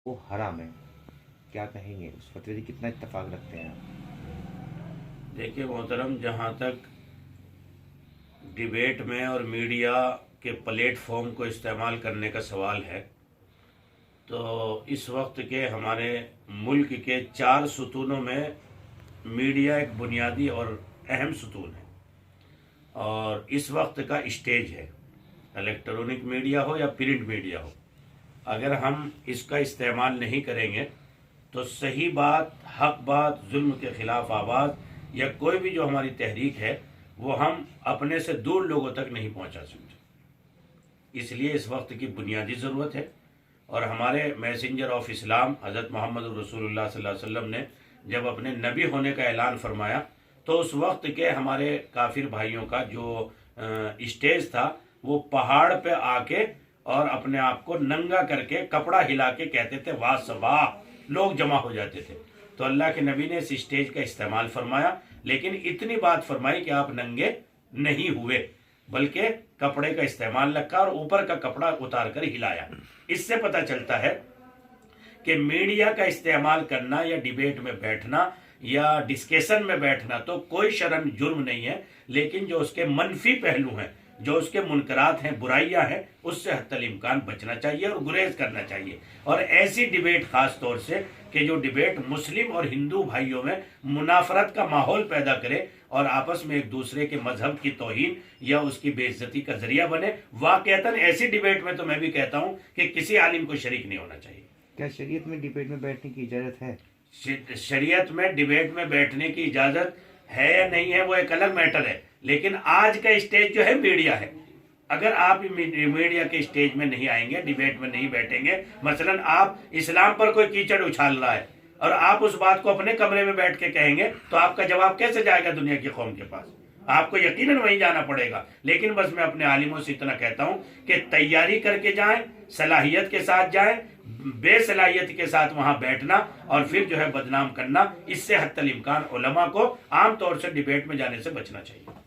وہ حرام ہے، کیا کہیں گے اس فتوی سے؟ کتنا اتفاق رکھتے ہیں آپ؟ دیکھیے محترم، جہاں تک ڈیبیٹ میں اور میڈیا کے پلیٹ فارم کو استعمال کرنے کا سوال ہے تو اس وقت کے ہمارے ملک کے 4 ستونوں میں میڈیا ایک بنیادی اور اہم ستون ہے، اور اس وقت کا اسٹیج ہے، الیکٹرونک میڈیا ہو یا پرنٹ میڈیا ہو۔ اگر ہم اس کا استعمال نہیں کریں گے تو صحیح بات، حق بات، ظلم کے خلاف آواز یا کوئی بھی جو ہماری تحریک ہے وہ ہم اپنے سے دور لوگوں تک نہیں پہنچا سکتے۔ اس لیے اس وقت کی بنیادی ضرورت ہے، اور ہمارے میسنجر آف اسلام حضرت محمد رسول اللہ صلی اللہ علیہ وسلم نے جب اپنے نبی ہونے کا اعلان فرمایا تو اس وقت کے ہمارے کافر بھائیوں کا جو اسٹیج تھا وہ پہاڑ پہ آ کے اور اپنے آپ کو ننگا کر کے کپڑا ہلا کے کہتے تھے واہ سباہ، لوگ جمع ہو جاتے تھے۔ تو اللہ کے نبی نے اس اسٹیج کا استعمال فرمایا، لیکن اتنی بات فرمائی کہ آپ ننگے نہیں ہوئے بلکہ کپڑے کا استعمال رکھا اور اوپر کا کپڑا اتار کر ہلایا۔ اس سے پتہ چلتا ہے کہ میڈیا کا استعمال کرنا یا ڈیبیٹ میں بیٹھنا یا ڈسکیشن میں بیٹھنا تو کوئی شرعاً جرم نہیں ہے، لیکن جو اس کے منفی پہلو ہیں، جو اس کے منکرات ہیں، برائیاں ہیں، اس سے حتی الامکان بچنا چاہیے اور گریز کرنا چاہیے۔ اور ایسی ڈیبیٹ خاص طور سے کہ جو ڈیبیٹ مسلم اور ہندو بھائیوں میں منافرت کا ماحول پیدا کرے اور آپس میں ایک دوسرے کے مذہب کی توہین یا اس کی بے عزتی کا ذریعہ بنے، واقعتاً ایسی ڈیبیٹ میں تو میں بھی کہتا ہوں کہ کسی عالم کو شریک نہیں ہونا چاہیے۔ کیا شریعت میں ڈیبیٹ میں بیٹھنے کی اجازت ہے؟ شریعت میں ڈیبیٹ میں بیٹھنے کی اجازت ہے یا نہیں ہے وہ ایک الگ میٹر ہے، لیکن آج کا اسٹیج جو ہے میڈیا ہے۔ اگر آپ میڈیا کے اسٹیج میں نہیں آئیں گے، ڈیبیٹ میں نہیں بیٹھیں گے، مثلا آپ اسلام پر کوئی کیچڑ اچھال رہا ہے اور آپ اس بات کو اپنے کمرے میں بیٹھ کے کہیں گے تو آپ کا جواب کیسے جائے گا دنیا کی قوم کے پاس؟ آپ کو یقیناً وہیں جانا پڑے گا۔ لیکن بس میں اپنے عالموں سے اتنا کہتا ہوں کہ تیاری کر کے جائیں، صلاحیت کے ساتھ جائیں، بے صلاحیت کے ساتھ وہاں بیٹھنا اور پھر جو ہے بدنام کرنا، اس سے حتی الامکان علماء کو عام طور سے ڈیبیٹ میں جانے سے بچنا چاہیے۔